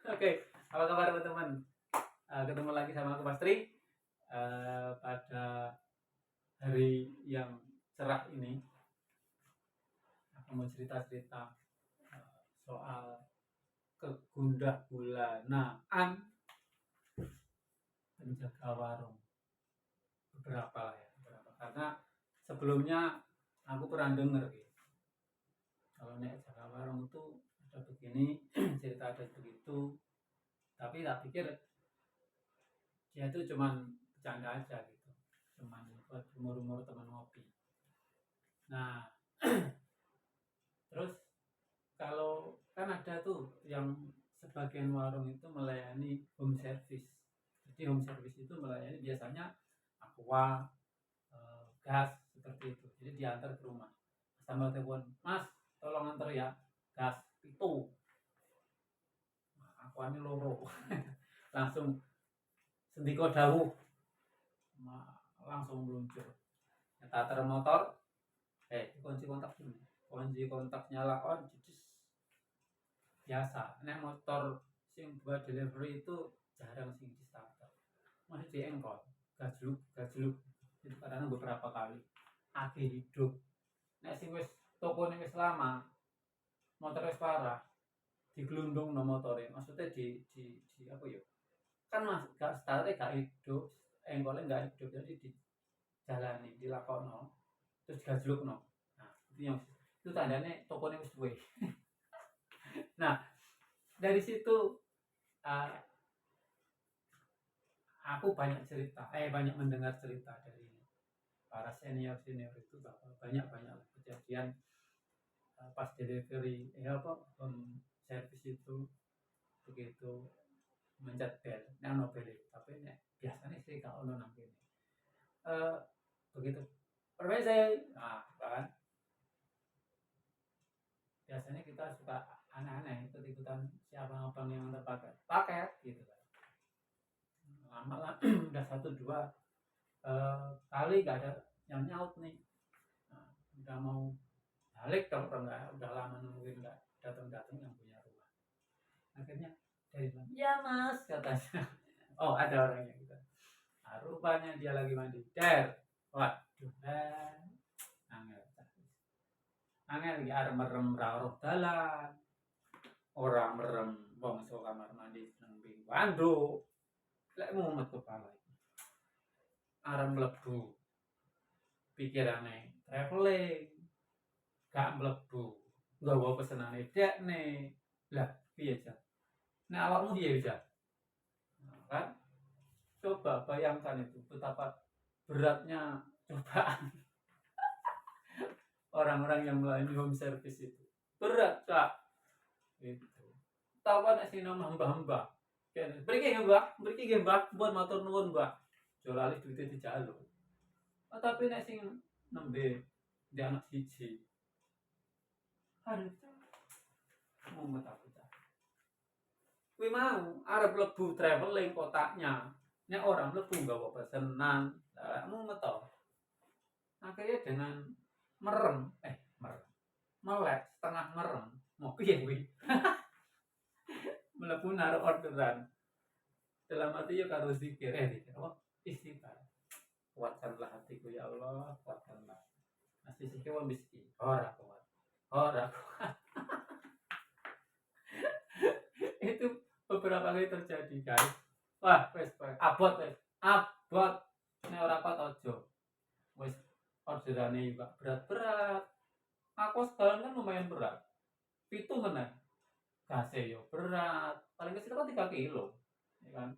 Oke, apa kabar teman-teman? Ketemu lagi sama aku Pastri pada hari yang cerah ini. Aku mau cerita-cerita soal kegundah gulanaan penjaga warung. Beberapa ya, beberapa. Karena sebelumnya aku pernah dengar gitu. Kalau nek jaga warung itu ada begini, cerita ada begitu. Tapi tak pikir dia itu cuman bercanda aja gitu, cuman buat umur-umur teman ngopi. Nah, terus kalau kan ada tuh yang sebagian warung itu melayani home service. Jadi home service itu melayani biasanya aqua, gas seperti itu. Jadi diantar ke rumah. Sama telepon, Mas, tolong antar ya gas itu. Nah, aqua ini loro. Langsung sendiko dawuh, langsung meluncur. Starter motor, kunci kontak dulu. Kunci kontak nyala on, jadi biasa. Nek motor sing buat delivery itu jarang sing di starter. Masih di engkol, gajluk. Itu kadang beberapa kali. Akhir hidup. Nek sing wis toko wis lama, motor wis parah, digelundung no motore. Maksudnya di apa ya? Kan mas gak starter gak hidup, engkolnya gak hidup, jadi dijalani, dilakono, terus gajluk no. Nah, itu tandanya tokonya wis duwe. Nah, dari situ uh, aku banyak mendengar cerita dari para senior itu bahwa banyak kejadian pas delivery service itu begitu mencet bel, nang bel, tapi biasanya sih kalau nang ini begitu permisi, nah kan biasanya kita suka aneh-aneh ikut-ikutan siapa abang yang antar paket gitu kan. Lama udah 1-2 kali gak ada yang nyaut nih. Nah, udah mau balik dong, udah lama nungguin nggak datang yang punya rumah. Akhirnya dari mana? Ya mas katanya. Oh ada orangnya gitu. Nah, rupanya dia lagi mandi. Waduh angel lagi arep merem rawuh dalan. Orang merem wong iso kamar mandi nang ping wanduk. Lek mumet kepala. Arep mlebu pikirane traveling, gak mlebu nggawa pesenane dekne. Lah piye ja? Nek awakmu piye ja? Nah, kan coba bayangkan itu betapa beratnya cobaan orang-orang yang melayani home service itu. Berat kak itu. Tahu nek sing nama mbah-mbah. Mriki nggih mbah, buat matur nuwun mbah. Jo lali duite dijaluk. Oh, tapi nek sing nembe dia anak siji. Aduh, mumet aku cah. Kuwi mau arep mlebu traveling kotaknya. Nek orang mlebu nggawa pesenan, mumet to. Akhirnya dengan melek setengah merem, mau piye kuwi? Mlebu naruh orderan. Dalam hati ya karo zikir, apa? Istighfar. Kuatkanlah hatiku ya Allah, kuatkanlah. Masih sikit wa miskin. Ora kuat. Itu beberapa kali terjadi, guys. Wah, wes abot. Nek ora kuat aja. Wes orderane juga berat-berat. Aku sekarang kan lumayan berat. Itu meneh. Gasnya yo berat. Paling kecil kan 3 kilo. Ya kan?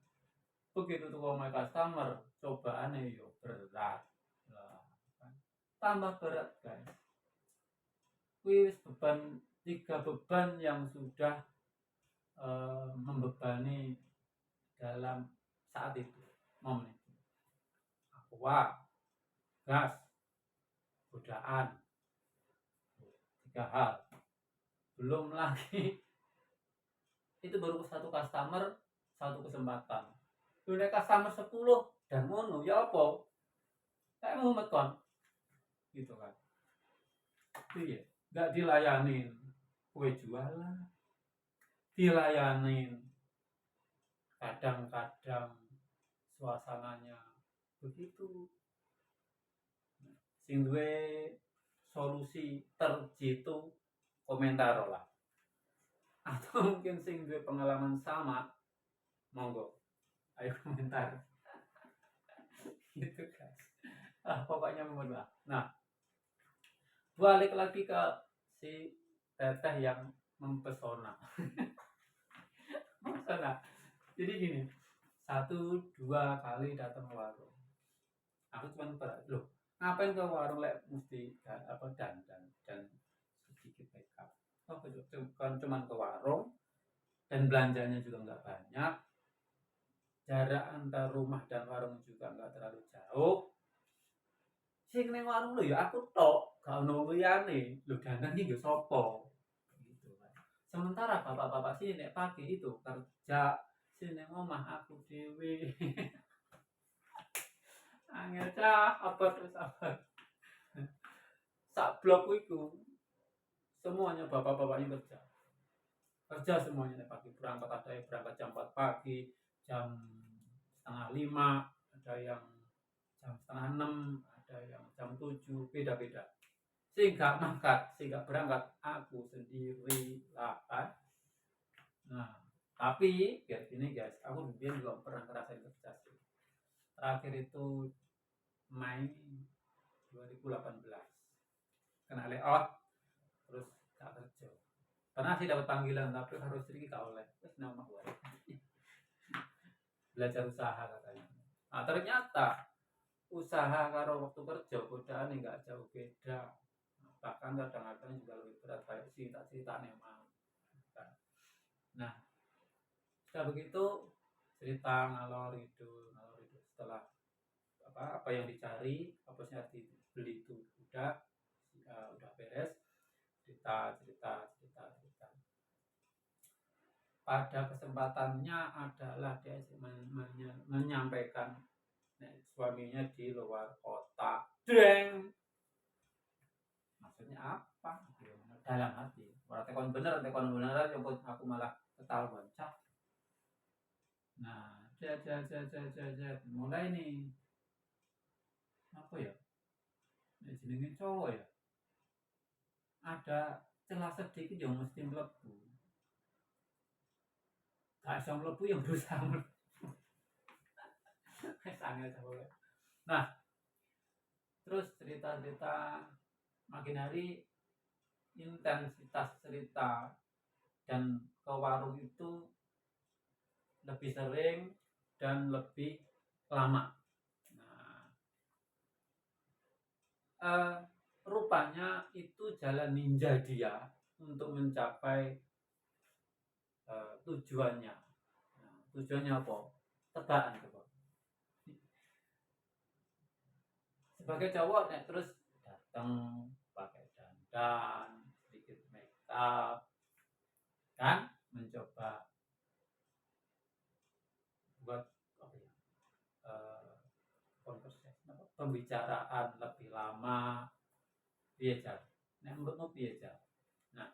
Begitu tuh my customer, cobaannya yo berat. Lah, kan? Tambah berat, guys. Wis beban 3 beban yang sudah membebani dalam saat itu, momen itu. Aqua, gas, godaan, 3 hal. Belum lagi itu baru satu customer, satu kesempatan. Udah customer 10 dan ngono ya apa? Kayak mumet kan, gitu kan. Iya, nggak dilayanin, kue jualan, dilayanin, kadang-kadang suasananya begitu. Sing duwe solusi terjitu komentar lah, atau mungkin sing duwe pengalaman sama, monggo ayo komentar. Gitu guys. Pokoknya lah. Nah, balik lagi ke si teteh yang mempesona. Mempesona. Jadi gini, 1-2 kali datang ke warung, aku cuma loh, ngapain ke warung lek mesti dandan dan sedikit makeup. Oh, kan cuma ke warung dan belanjanya juga nggak banyak, jarak antar rumah dan warung juga nggak terlalu jauh. Sing ning warung lho ya aku tok, gak ono wong liyane. Lho dandan iki yo sapa? Gitu kan. Sementara bapak-bapak sini nek pagi itu kerja, sini ning omah aku dhewe. Angel cah, apa terus apa? Sak blok itu semuanya bapak-bapaknya kerja. Kerja semuanya nek pagi berangkat, ada yang berangkat jam 4 pagi, jam 4:30, ada yang jam 5:30, ada yang jam 7, beda-beda. Sehingga berangkat aku sendiri lah kan. Nah, tapi biar gini guys, aku juga pernah ngerasain kerja sih. Terakhir itu Mei 2018 kena layoff, terus gak kerja. Pernah sih dapat panggilan tapi harus sedikit gak oleh. Terus nama gue belajar usaha katanya. Nah, ternyata usaha karo waktu kerja godaan nggak jauh beda, bahkan kadang-kadang juga lebih berat kayak cerita nih mau. Nah, sudah begitu cerita ngalor itu setelah apa yang dicari, apa yang dibeli itu udah beres, cerita. Pada kesempatannya adalah dia menyampaikan suaminya di luar kota. Deng. Maksudnya apa? Dalam hati. Orang tekon bener yang buat aku malah ketawa boncah. Nah, mulai nih. Apa ya? Ini jenenge cowok ya. Ada celah sedikit yang mesti melebu. Gak bisa melebu yang berusaha melebu. Nah, terus cerita makin hari intensitas cerita dan ke warung itu lebih sering dan lebih lama. Nah, rupanya itu jalan ninja dia untuk mencapai tujuannya. Nah, tujuannya apa? Tebakan coba. Sebagai cowok terus datang pakai dandan, sedikit makeup, kan mencoba buat apa ya, pembicaraan lebih lama, belajar. Nah, menurutmu belajar. Nah,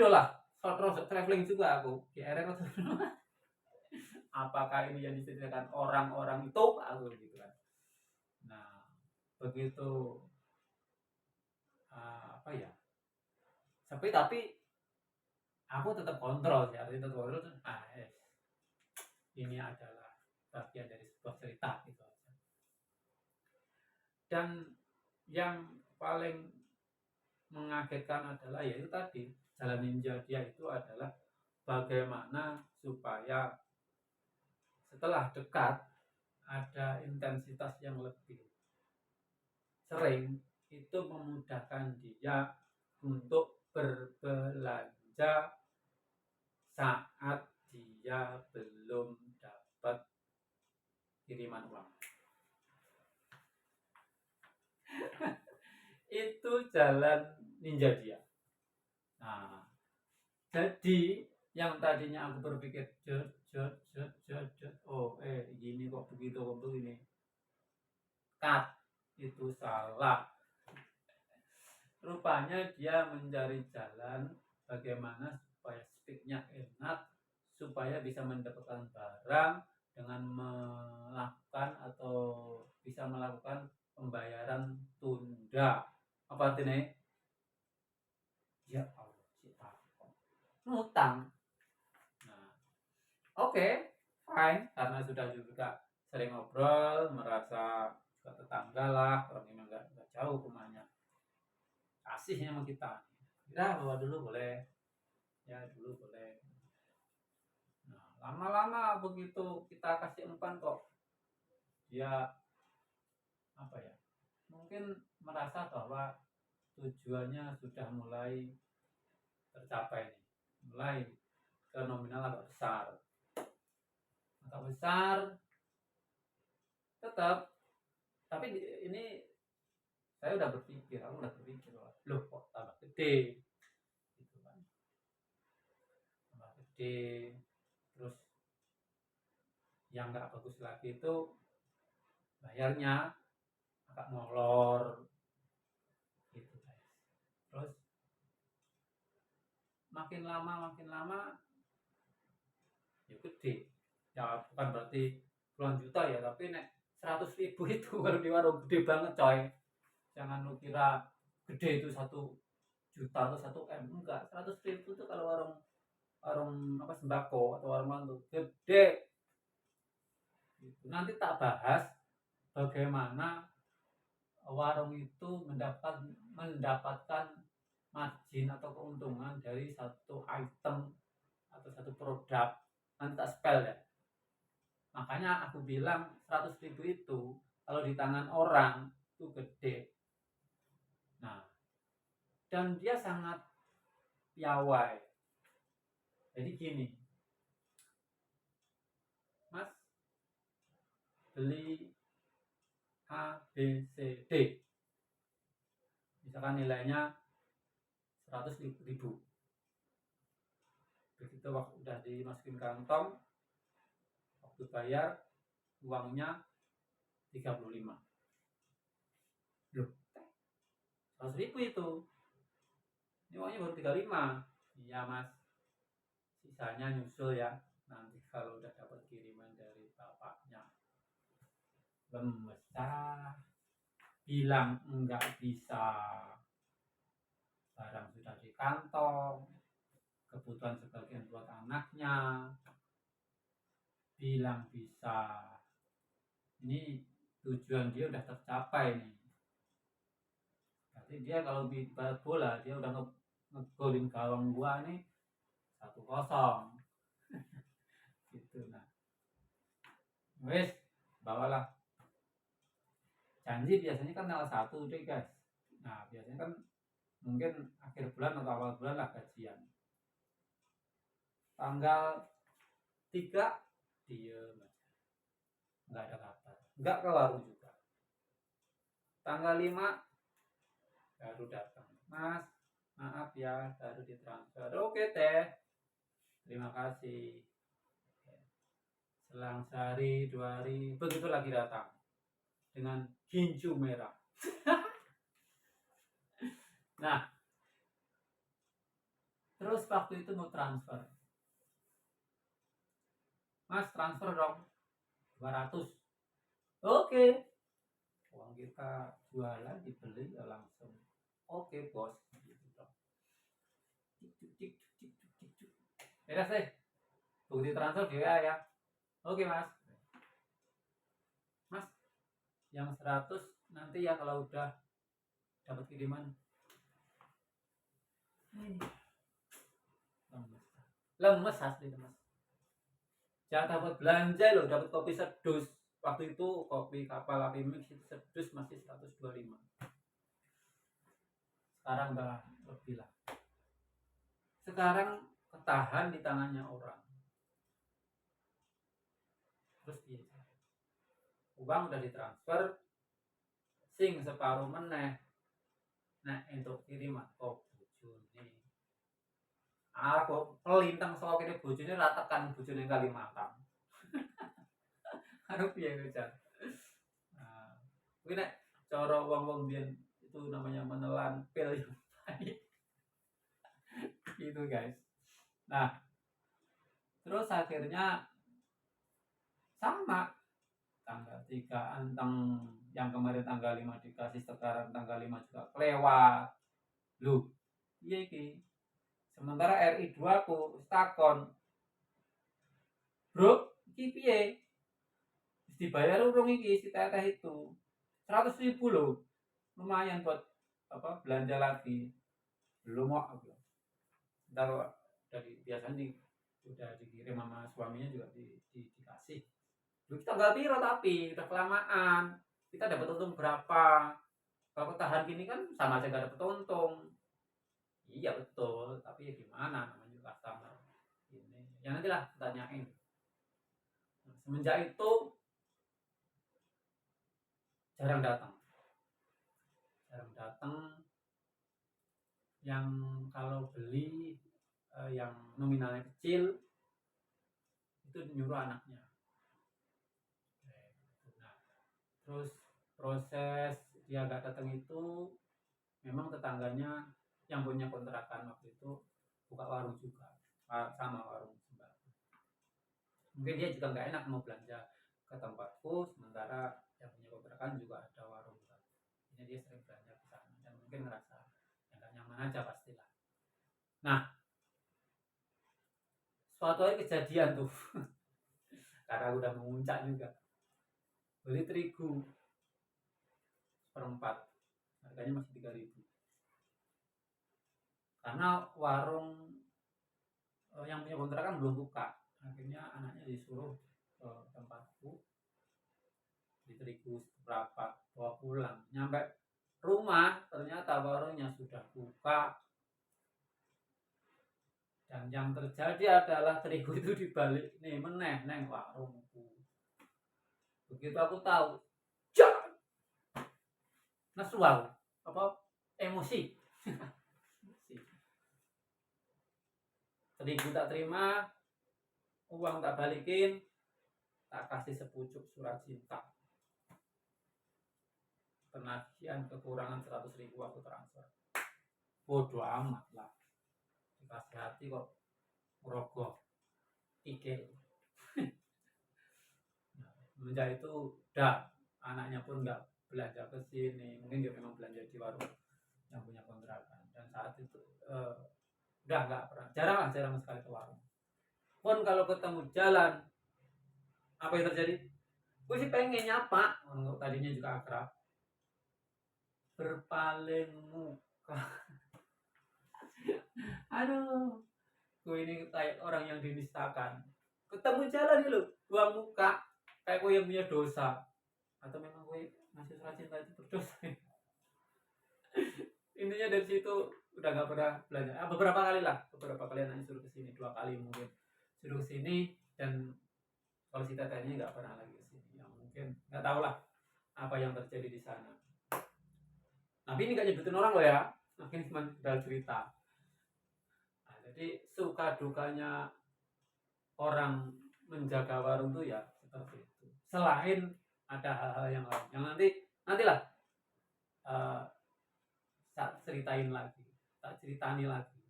lah, terus traveling juga aku di area apakah ini yang diceritakan orang-orang itu aku gitu kan. Nah, begitu apa ya, tapi aku tetap kontrol ya, tetap kontrol. Ini adalah bagian dari sebuah cerita gitu. Dan yang paling mengagetkan adalah yaitu tadi jalan ninja dia itu adalah bagaimana supaya setelah dekat ada intensitas yang lebih sering, itu memudahkan dia untuk berbelanja saat dia belum dapat kiriman uang. Itu jalan ninja dia. Nah, jadi yang tadinya aku berpikir gini kok begini, cut, itu salah. Rupanya dia mencari jalan bagaimana supaya logistiknya enak supaya bisa mendapatkan barang dengan melakukan atau bisa melakukan pembayaran tunda. Apa artinya? Ya Allah, kita ngutang. Nah, oke, fine, karena sudah juga sering ngobrol, merasa juga tetangga lah, orang yang nggak jauh rumahnya, kasihnya sama kita. Ya, bawa dulu boleh, ya dulu boleh. Nah, lama-lama begitu kita kasih umpan kok, dia apa ya? Mungkin merasa bahwa tujuannya sudah mulai tercapai nih, mulai ke nominal agak besar. Agak besar, tetap. Tapi ini saya udah berpikir, aku udah berpikir, loh kok tambah gede, gitu kan? Tambah gede, terus yang nggak bagus lagi itu bayarnya agak molor, gitu guys. Terus makin lama ya gede. Ya bukan berarti puluhan juta ya, tapi nek 100.000 itu kalau di warung gede banget coy. Jangan lu kira gede itu 1 juta atau 1 M, enggak. 100.000 itu kalau warung warung apa sembako atau warung mantu gede. Gitu. Nanti tak bahas bagaimana warung itu mendapatkan margin atau keuntungan dari satu item atau satu produk. Nanti tak spell ya. Makanya aku bilang 100.000 itu kalau di tangan orang itu gede. Nah, dan dia sangat piawai. Jadi gini, Mas beli A, B, C, D. Misalkan nilainya 100.000. Begitu waktu udah dimasukin kantong, waktu bayar uangnya 35. Loh, 100.000 itu. Ini uangnya baru 35. Iya mas, sisanya nyusul ya. Nanti kalau udah dapat kiriman dari bapaknya. Lemes, bilang enggak bisa, barang sudah di kantong, kebutuhan sebagian buat anaknya, bilang bisa, ini tujuan dia udah tercapai nih. Berarti dia kalau di bola dia udah ngegolin gawang gua nih 1-0 gitu. Nah wes, bawalah. Janji biasanya kan tanggal 1 deh guys. Nah biasanya kan mungkin akhir bulan atau awal bulan lah gajian. Tanggal 3 diem aja, nggak ada kabar, nggak ke warung juga. Tanggal 5 baru datang, mas maaf ya baru ditransfer. Oke teh, terima kasih. Selang sehari 2 hari begitu lagi datang dengan ginju merah. Nah terus waktu itu mau transfer, mas transfer dong 200. Oke, uang kita jualan dibeli ya langsung. Oke bos, gitu dong. Beres deh, bukti transfer dia ya. Oke mas, mas yang 100 nanti ya kalau udah dapat kiriman. Lemes asli mas. Jangan dapat belanja loh, dapat kopi sedus. Waktu itu kopi kapal api mix itu sedus masih 125. Sekarang udah lebih lah. Sekarang ketahan di tangannya orang. Terus dia uang udah ditransfer, sing separuh meneh. Nah untuk kiriman kok bojone. Aku pelintang sok ini bojone ratakan bojone Kalimantan. Harus piye ngejar. Nah, kuwi nek cara wong-wong biyen itu namanya menelan pil yang pahit. Gitu guys. Nah, terus akhirnya sama tanggal 3 anteng yang kemarin tanggal 5 dikasih, sekarang tanggal 5 juga kelewat. Loh, iya iki. Sementara RI 2 ku takon, "Bro, iki piye? Wis dibayar urung iki si teteh itu?" 100.000 loh. Lumayan buat apa belanja lagi. Belum kok aku. Ntar dari biasanya udah dikirim sama suaminya juga dikasih. Loh, kita nggak piro tapi udah kelamaan. Kita dapat untung berapa? Kalau tahan gini kan sama aja nggak dapat untung. Iya betul, tapi ya gimana namanya juga customer ini. Ya nanti lah tanyain. Nah, semenjak itu jarang datang, jarang datang. Yang kalau beli yang nominalnya kecil itu nyuruh anaknya. Nah, terus proses dia nggak datang itu memang tetangganya yang punya kontrakan waktu itu buka warung juga, sama warung sembako. Mungkin dia juga nggak enak mau belanja ke tempatku, sementara yang punya kontrakan juga ada warung kan. Jadi dia sering belanja ke sana dan mungkin ngerasa ya nggak nyaman aja pastilah. Nah, suatu hari kejadian tuh karena udah memuncak juga, beli terigu seperempat, harganya masih 3.000 karena warung yang punya kontrakan belum buka. Akhirnya anaknya disuruh ke tempatku, beli terigu seberapa, bawa pulang. Nyampe rumah ternyata warungnya sudah buka, dan yang terjadi adalah terigu itu dibalik nih meneh neng warungku. Begitu aku tahu, jak, nesu aku apa emosi. Terigu tak terima, uang tak balikin, tak kasih sepucuk surat cinta. Penagihan kekurangan 100.000 aku transfer. Bodoh amat lah, dikasih hati kok ngerogoh pikir. Semenjak itu udah, anaknya pun nggak belanja ke sini. Mungkin dia memang belanja di warung yang punya kontrakan. Dan saat itu udah nggak pernah, jarang sekali ke warung. Pun kalau ketemu jalan, apa yang terjadi? Gue sih pengen nyapa, tadinya juga akrab, berpaling muka. Aduh, gue ini kayak orang yang dinistakan. Ketemu jalan nih lo, buang muka, kayak gue yang punya dosa. Atau memang gue ngasih surat cinta itu berdosa? Intinya dari situ udah gak pernah belanja. Beberapa kali anak suruh kesini, 2 kali mungkin suruh kesini, dan kalau si tetehnya nggak pernah lagi kesini. Ya mungkin nggak tahu lah apa yang terjadi di sana. Tapi ini gak nyebutin orang loh ya, mungkin cuma udah cerita. Nah, jadi suka dukanya orang menjaga warung tuh ya seperti itu. Selain ada hal-hal yang lain yang nantilah tak ceritani lagi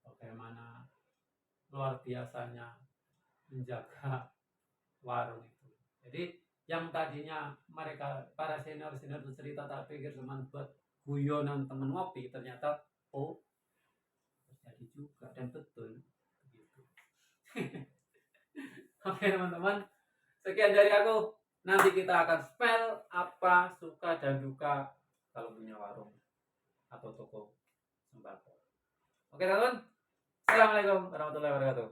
bagaimana luar biasanya menjaga warung itu. Jadi yang tadinya mereka para senior itu cerita, tak pikir cuma buat guyonan temen ngopi, ternyata terjadi juga dan betul begitu. Oke teman-teman, sekian dari aku. Nanti kita akan spell apa suka dan duka kalau punya warung atau toko sembako. Oke teman-teman, assalamualaikum warahmatullahi wabarakatuh.